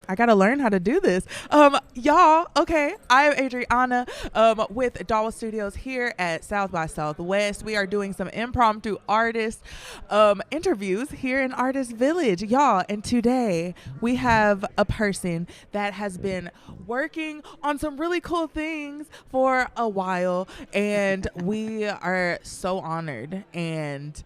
I gotta learn how to do this. Y'all, okay, I'm Adriana with DAWA Studios here at South by Southwest. We are doing some impromptu artist interviews here in Artist Village, y'all. And today we have a person that has been working on some really cool things for a while, and we are so honored and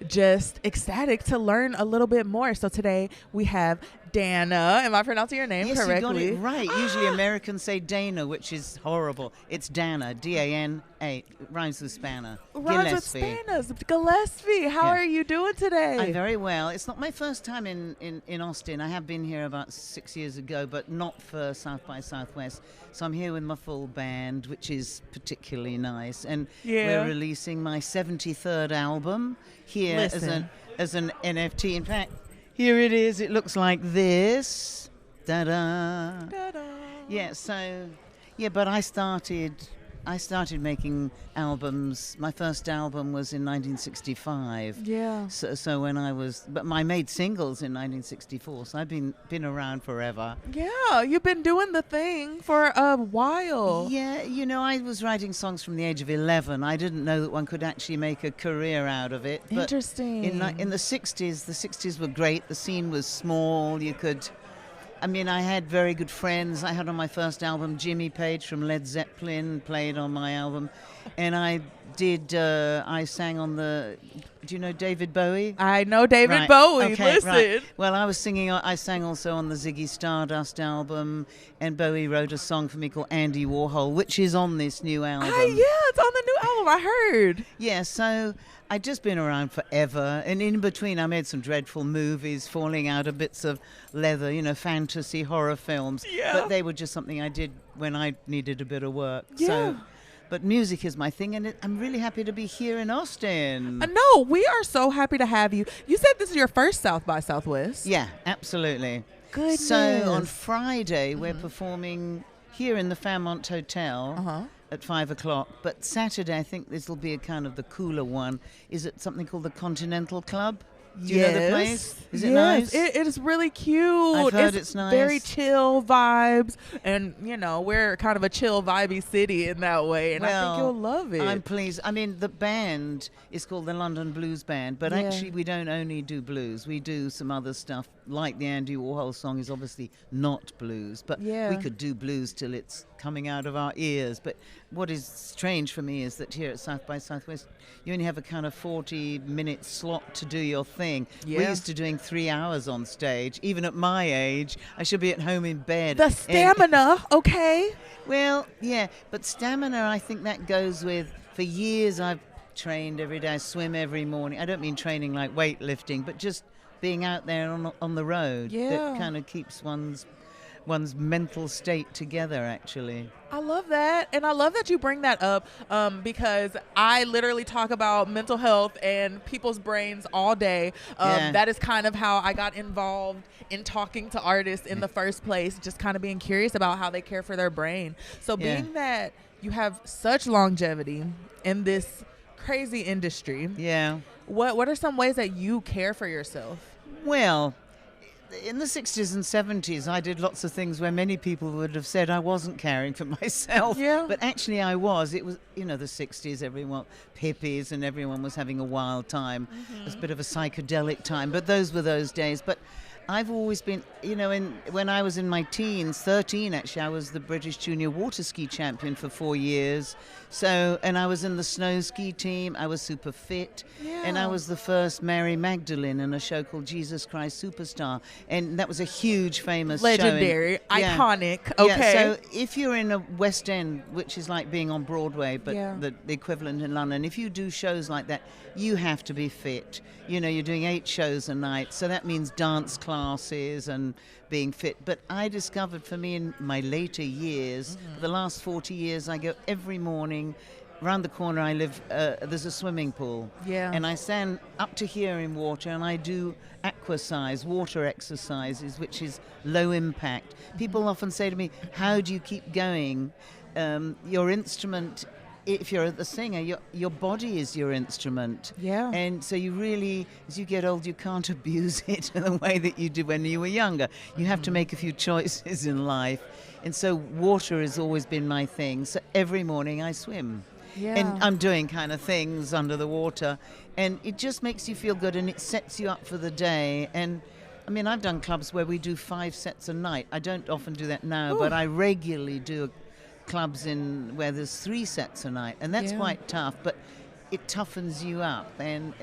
just ecstatic to learn a little bit more. So today we have Dana. Am I pronouncing your name correctly? Yes, you got it right. Usually Americans say Dana, which is horrible. It's Dana, D-A-N-A. Rhymes with Spanner. Rhymes with Spanners. Gillespie. How are you doing today? I'm very well. It's not my first time in Austin. I have been here about 6 years ago, but not for South by Southwest. So I'm here with my full band, which is particularly nice. And we're releasing my 73rd album here as an NFT. In fact, here it is. It looks like this. Da-da. Da-da. Yeah, so, but I started making albums. My first album was in 1965. Yeah. So when but I made singles in 1964, so I've been around forever. Yeah, you've been doing the thing for a while. Yeah, I was writing songs from the age of 11. I didn't know that one could actually make a career out of it. But interesting. In the 60s were great. The scene was small. I had very good friends. I had on my first album Jimmy Page from Led Zeppelin played on my album. And I sang on do you know David Bowie? I know David Bowie. Okay, listen. Right. Well, I sang also on the Ziggy Stardust album, and Bowie wrote a song for me called Andy Warhol, which is on this new album. It's on the new album, I heard. Yeah, so I'd just been around forever, and in between I made some dreadful movies, falling out of bits of leather, fantasy horror films. Yeah. But they were just something I did when I needed a bit of work. Yeah. But music is my thing, and I'm really happy to be here in Austin. No, we are so happy to have you. You said this is your first South by Southwest. Yeah, absolutely. Goodness. So on Friday, we're performing here in the Fairmont Hotel at 5 o'clock. But Saturday, I think this will be a kind of the cooler one. Is it something called the Continental Club? Do you know the place? Is it nice? It is really cute. I've heard it's nice. Very chill vibes. And, we're kind of a chill, vibey city in that way. And I think you'll love it. I'm pleased. The band is called the London Blues Band. But actually, we don't only do blues. We do some other stuff. Like the Andy Warhol song is obviously not blues. But we could do blues till it's coming out of our ears. But what is strange for me is that here at South by Southwest, you only have a kind of 40-minute slot to do your thing. Yeah. We're used to doing 3 hours on stage. Even at my age, I should be at home in bed. The stamina, okay. Well, yeah, but stamina, I think that goes with, for years I've trained every day, I swim every morning. I don't mean training like weightlifting, but just being out there on the road. Yeah. That kind of keeps one's mental state together, actually. I love that. And I love that you bring that up because I literally talk about mental health and people's brains all day. That is kind of how I got involved in talking to artists in the first place, just kind of being curious about how they care for their brain. So being that you have such longevity in this crazy industry, what are some ways that you care for yourself? Well, in the 60s and 70s, I did lots of things where many people would have said I wasn't caring for myself. Yeah. But actually I was. It was, the 60s, everyone, hippies, and everyone was having a wild time. It was a bit of a psychedelic time, but those were those days. But I've always been, when I was in my teens, 13 actually, I was the British junior water ski champion for 4 years. So, and I was in the snow ski team. I was super fit. Yeah. And I was the first Mary Magdalene in a show called Jesus Christ Superstar. And that was a huge, famous legendary, show. iconic. Okay. Yeah, so if you're in a West End, which is like being on Broadway, but the equivalent in London, if you do shows like that, you have to be fit. You're doing 8 shows a night. So that means dance classes and being fit. But I discovered for me in my later years, for the last 40 years, I go every morning. Around the corner I live, there's a swimming pool. Yeah. And I stand up to here in water and I do aquasize, water exercises, which is low impact. People often say to me, how do you keep going? Your instrument if you're the singer, your body is your instrument. Yeah. And so you really, as you get old, you can't abuse it in the way that you did when you were younger. You have to make a few choices in life. And so water has always been my thing. So every morning I swim. Yeah. And I'm doing kind of things under the water. And it just makes you feel good, and it sets you up for the day. And I mean, I've done clubs where we do 5 sets a night. I don't often do that now, but I regularly do clubs where there's 3 sets a night, and that's quite tough, but it toughens you up. And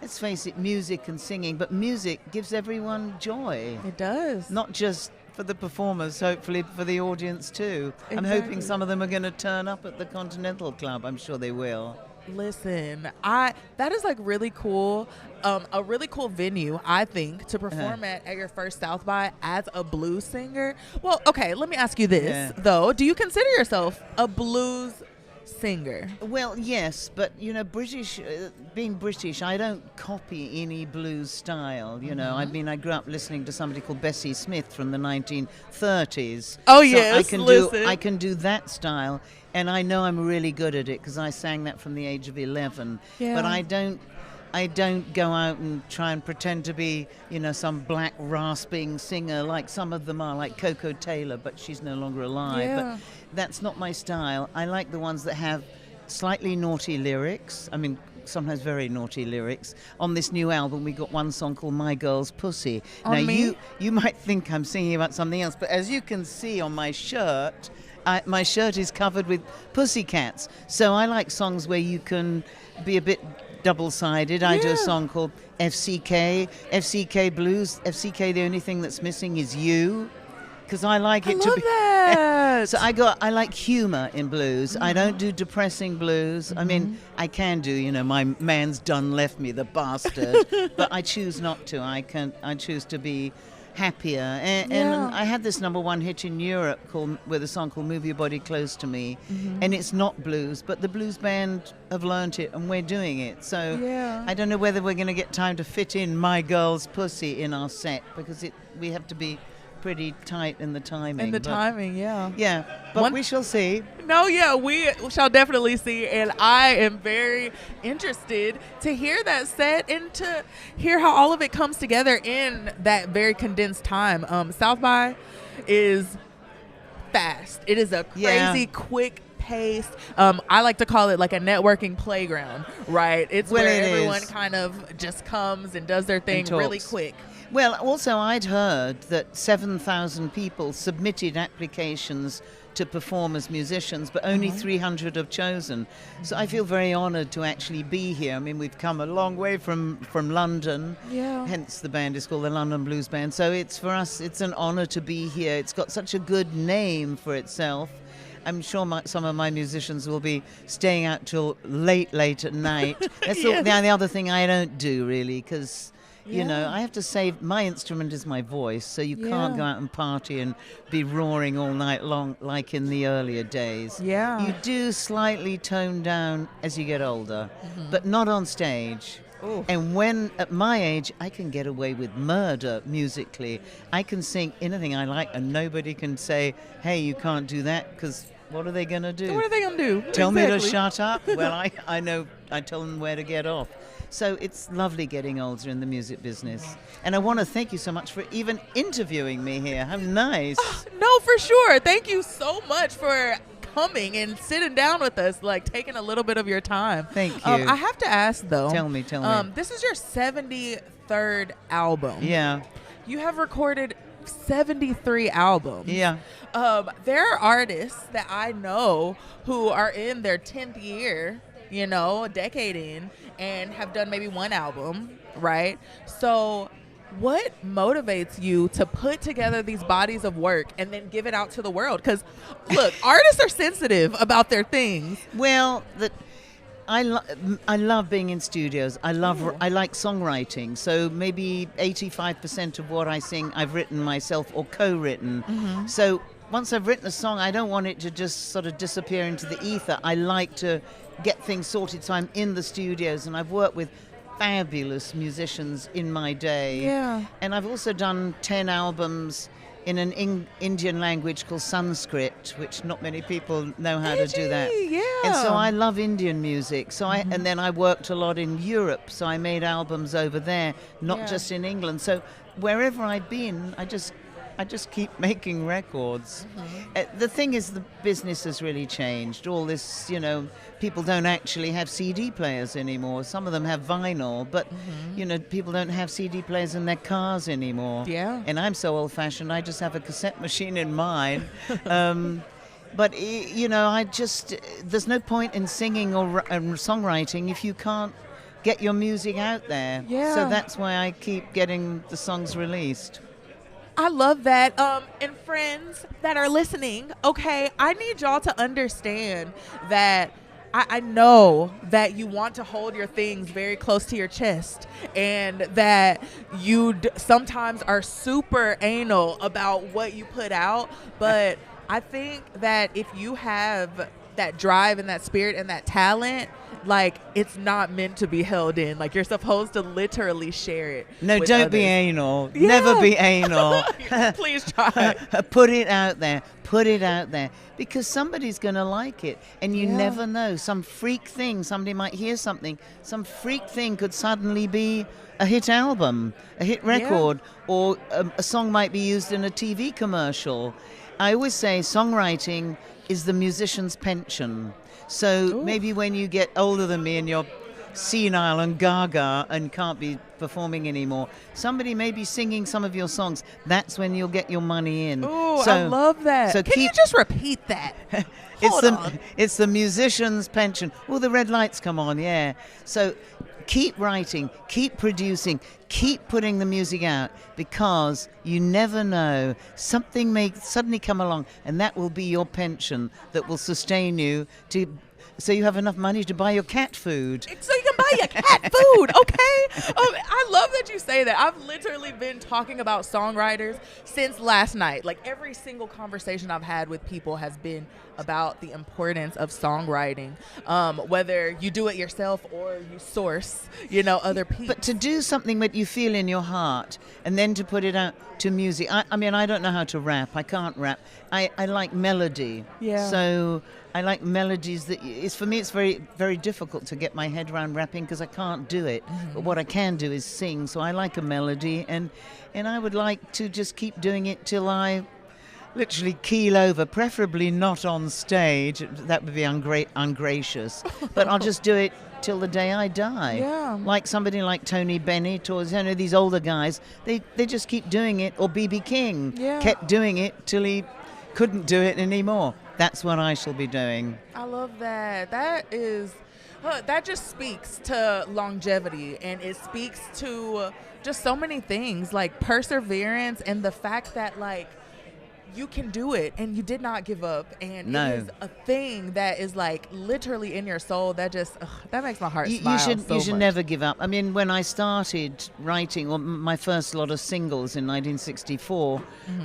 let's face it, music and singing, but music gives everyone joy. It does. Not just for the performers, hopefully for the audience too. Exactly. I'm hoping some of them are going to turn up at the Continental Club. I'm sure they will. Listen, that is like really cool, a really cool venue, I think, to perform at your first South by as a blues singer. Well, okay, let me ask you this, though. Do you consider yourself a blues singer? Well, yes, but, being British, I don't copy any blues style, you know. I mean, I grew up listening to somebody called Bessie Smith from the 1930s. Oh, so yes, I can do that style. And I know I'm really good at it because I sang that from the age of 11. Yeah. But I don't go out and try and pretend to be, some black rasping singer like some of them are, like Coco Taylor, but she's no longer alive. Yeah. But that's not my style. I like the ones that have slightly naughty lyrics. I mean, sometimes very naughty lyrics. On this new album, we got one song called My Girl's Pussy. Now, you might think I'm singing about something else, but as you can see on my shirt, my shirt is covered with pussycats. So I like songs where you can be a bit double-sided. I do a song called FCK Blues. FCK, the only thing that's missing is you. Because I like it to be. That. So I like humor in blues. I don't do depressing blues. I mean, I can do, my man's done left me, the bastard. But I choose not to. I choose to be happier. And I had this #1 hit in Europe with a song called Move Your Body Close to Me. And it's not blues, but the blues band have learnt it and we're doing it. So I don't know whether we're going to get time to fit in My Girl's Pussy in our set, because we have to be pretty tight in the timing. Yeah, but we shall see. No, we shall definitely see, and I am very interested to hear that set and to hear how all of it comes together in that very condensed time. South by is fast. It is a crazy quick pace. I like to call it like a networking playground, right? It's where everyone kind of just comes and does their thing really quick. Well, also I'd heard that 7,000 people submitted applications to perform as musicians, but only 300 have chosen. So I feel very honored to actually be here. I mean, we've come a long way from London, hence the band is called the London Blues Band. So it's for us, it's an honor to be here. It's got such a good name for itself. I'm sure some of my musicians will be staying out till late at night. That's the other thing I don't do, really, because I have to save, my instrument is my voice, so you can't go out and party and be roaring all night long like in the earlier days. Yeah. You do slightly tone down as you get older, but not on stage. Ooh. And when, at my age, I can get away with murder musically. I can sing anything I like and nobody can say, hey, you can't do that, because what are they going to do? What are they going to do? Tell me to shut up? Well, I know, I tell them where to get off. So it's lovely getting older in the music business. And I want to thank you so much for even interviewing me here. How nice. No, for sure. Thank you so much for coming and sitting down with us, like taking a little bit of your time. Thank you. I have to ask, though. Tell me. This is your 73rd album. Yeah. You have recorded 73 albums. Yeah. There are artists that I know who are in their 10th year, a decade in, and have done maybe one album, right? So what motivates you to put together these bodies of work and then give it out to the world? Because, look, artists are sensitive about their things. Well, I love being in studios. I like songwriting. So maybe 85% of what I sing I've written myself or co-written. So once I've written a song, I don't want it to just sort of disappear into the ether. I like to get things sorted, so I'm in the studios, and I've worked with fabulous musicians in my day. Yeah. And I've also done 10 albums in an Indian language called Sanskrit, which not many people know how to do that. Yeah. And so I love Indian music. So and then I worked a lot in Europe. So I made albums over there, not just in England. So wherever I've been, I just keep making records. The thing is, the business has really changed. All this, people don't actually have CD players anymore. Some of them have vinyl, but, people don't have CD players in their cars anymore. Yeah. And I'm so old-fashioned, I just have a cassette machine in mine. But, there's no point in singing or songwriting if you can't get your music out there. Yeah. So that's why I keep getting the songs released. I love that. And friends that are listening, okay, I need y'all to understand that I know that you want to hold your things very close to your chest, and that you sometimes are super anal about what you put out. But I think that if you have that drive and that spirit and that talent, like, it's not meant to be held in. Like, you're supposed to literally share it. No, with don't others. be anal. Yeah. Never be anal. Please try. Put it out there. Put it out there. Because somebody's going to like it. And you never know. Some freak thing, somebody might hear something. Some freak thing could suddenly be a hit album, a hit record, or a song might be used in a TV commercial. I always say songwriting is the musician's pension. So maybe when you get older than me and you're senile and gaga and can't be performing anymore, somebody may be singing some of your songs. That's when you'll get your money in. Oh, I love that. So Can you just repeat that? It's the musician's pension. Oh, the red lights come on, yeah. So keep writing, keep producing, keep putting the music out, because you never know. Something may suddenly come along, and that will be your pension that will sustain you so you have enough money to buy your cat food. So you can buy your cat food, okay? I love that you say that. I've literally been talking about songwriters since last night. Like, every single conversation I've had with people has been about the importance of songwriting, whether you do it yourself or you source, other people. But to do something that you feel in your heart and then to put it out to music. I mean, I don't know how to rap. I can't rap. I like melody. Yeah. So I like melodies for me it's very, very difficult to get my head around rapping because I can't do it. But what I can do is sing. So I like a melody, and I would like to just keep doing it till I literally keel over, preferably not on stage. That would be ungracious. But I'll just do it till the day I die. Yeah. Like somebody like Tony Bennett or these older guys, they just keep doing it. Or B.B. King kept doing it till he couldn't do it anymore. That's what I shall be doing. I love that. That just speaks to longevity, and it speaks to just so many things, like perseverance and the fact that, like, you can do it and you did not give up, and it is a thing that is, like, literally in your soul. That just that makes my heart smile. You should never give up. I mean, when I started writing my first lot of singles in 1964,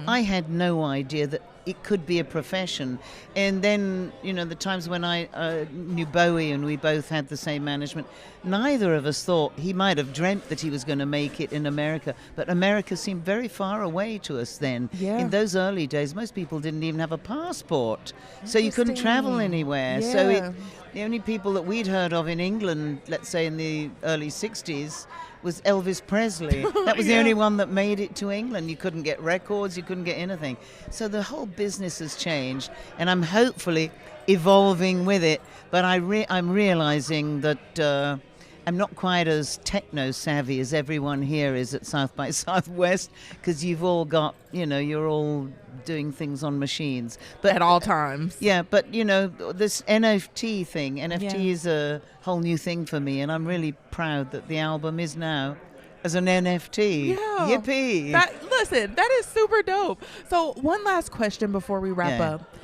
I had no idea that it could be a profession. And then, the times when I knew Bowie and we both had the same management, neither of us thought he might have dreamt that he was going to make it in America. But America seemed very far away to us then. Yeah. In those early days, most people didn't even have a passport. So you couldn't travel anywhere. Yeah. So the only people that we'd heard of in England, let's say in the early 60s, was Elvis Presley. That was the only one that made it to England. You couldn't get records, you couldn't get anything. So the whole business has changed, and I'm hopefully evolving with it. But I'm realizing that I'm not quite as techno-savvy as everyone here is at South by Southwest, because you've all got, you're all doing things on machines. But at all times. Yeah, but, this NFT thing, is a whole new thing for me, and I'm really proud that the album is now as an NFT. Yeah. Yippee. That is super dope. So one last question before we wrap up.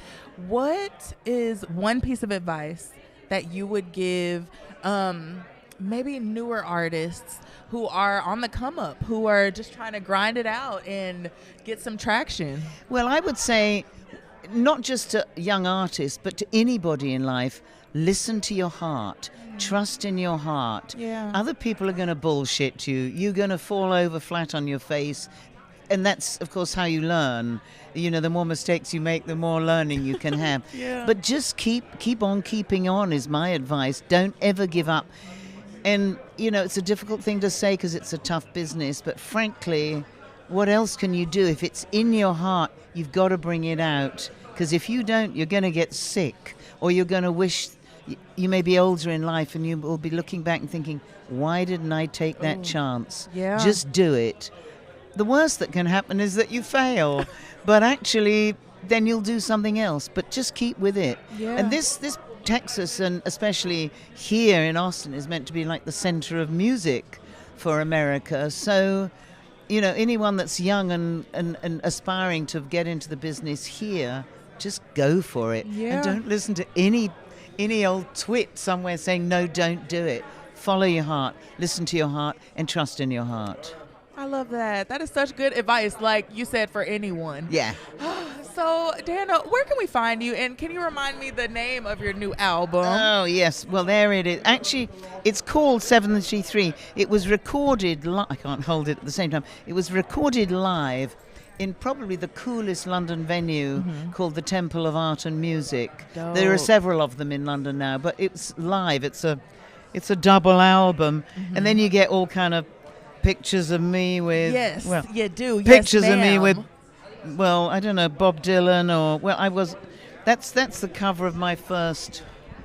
What is one piece of advice that you would give maybe newer artists who are on the come up, who are just trying to grind it out and get some traction? Well, I would say not just to young artists, but to anybody in life, listen to your heart. Trust in your heart. Yeah. Other people are going to bullshit you. You're going to fall over flat on your face. and that's of course how you learn. You know, the more mistakes you make, the more learning you can have. Yeah. But just keep on keeping on is my advice. Don't ever give up. And you know, it's a difficult thing to say because it's a tough business, but frankly, what else can you do? If it's in your heart, you've got to bring it out, because if you don't, you're going to get sick, or you're going to wish you may be older in life and you will be looking back and thinking, why didn't I take that chance? Yeah. Just do it. The worst that can happen is that you fail, but actually then you'll do something else, but just keep with it. Yeah. And this Texas, and especially here in Austin, is meant to be like the center of music for America. So, you know, anyone that's young and aspiring to get into the business here, just go for it. Yeah. And don't listen to any old twit somewhere saying, no, don't do it. Follow your heart, listen to your heart, and trust in your heart. I love that. That is such good advice, like you said, for anyone. Yeah. So, Dana, where can we find you? And can you remind me the name of your new album? Oh, yes. Well, there it is. Actually, it's called 73. It was recorded I can't hold it at the same time. It was recorded live in probably the coolest London venue called the Temple of Art and Music. Dope. There are several of them in London now, but it's live. It's a double album. And then you get all kind of pictures of me with... Yes, well, you do. Pictures yes, of me with... ma'am. Well, I don't know, Bob Dylan or... Well, I was... That's the cover of my first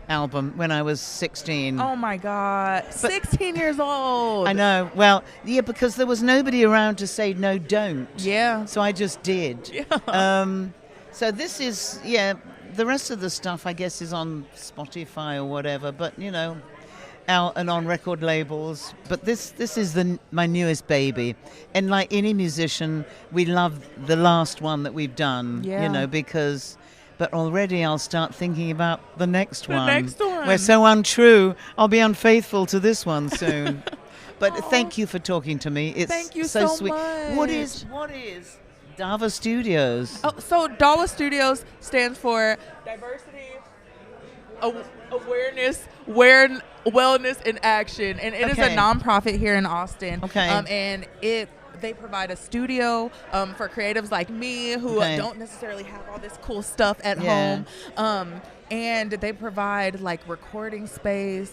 album when I was 16. Oh, my God. 16 years old. I know. Well, yeah, because there was nobody around to say, no, don't. Yeah. So I just did. Yeah. So this is, yeah, the rest of the stuff, I guess, is on Spotify or whatever, but, you know, out and on record labels. But this is my newest baby. And like any musician, we love the last one that we've done, you know, because... But already I'll start thinking about the next one. The next one. We're so untrue. I'll be unfaithful to this one soon. But thank you for talking to me. It's Thank you so so sweet. much. What is DAWA Studios? Oh, so DAWA Studios stands for Diversity, Awareness, Wellness in Action, and it is a nonprofit here in Austin. Okay. And they provide a studio for creatives like me who don't necessarily have all this cool stuff at home. And they provide like recording space,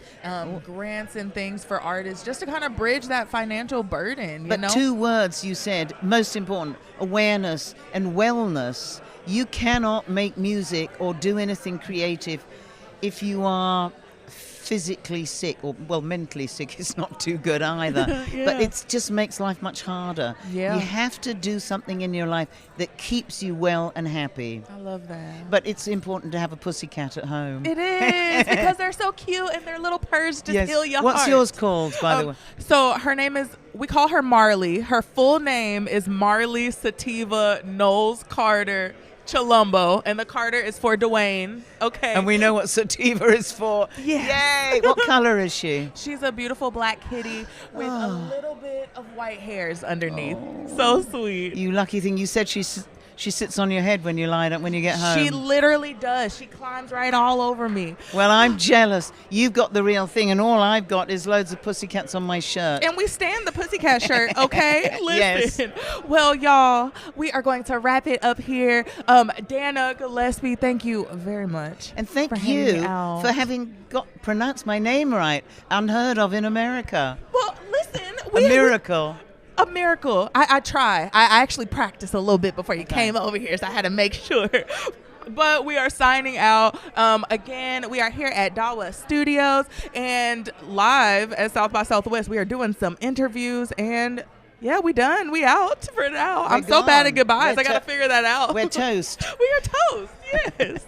grants and things for artists just to kind of bridge that financial burden. But 2 words you said, most important, awareness and wellness. You cannot make music or do anything creative if you are physically sick, or well, mentally sick is not too good either. But it just makes life much harder. You have to do something in your life that keeps you well and happy. I love that. But it's important to have a pussycat at home. It is, because they're so cute and their little purrs just heal your heart. What's yours called, by the way? So her name is, we call her Marley. Her full name is Marley Sativa Knowles Carter Chilumbo, and the Carter is for Dwayne. Okay. And we know what sativa is for. Yeah. Yay! What color is she? She's a beautiful black kitty with a little bit of white hairs underneath. So sweet. You lucky thing. You said she sits on your head when you lie down, when you get home. She literally does. She climbs right all over me. Well, I'm jealous. You've got the real thing, and all I've got is loads of pussycats on my shirt. And we stand the pussycat shirt, okay? Listen. Yes. Well, y'all, we are going to wrap it up here. Dana Gillespie, thank you very much. And thank you for having pronounced my name right. Unheard of in America. Well, listen. A miracle. A miracle. I try. I actually practiced a little bit before you came over here, so I had to make sure. But we are signing out. Again, we are here at DAWA Studios and live at South by Southwest. We are doing some interviews, and yeah, we done. We out for now. I'm so bad at goodbyes. I got to figure that out. We're toast. We are toast. Yes.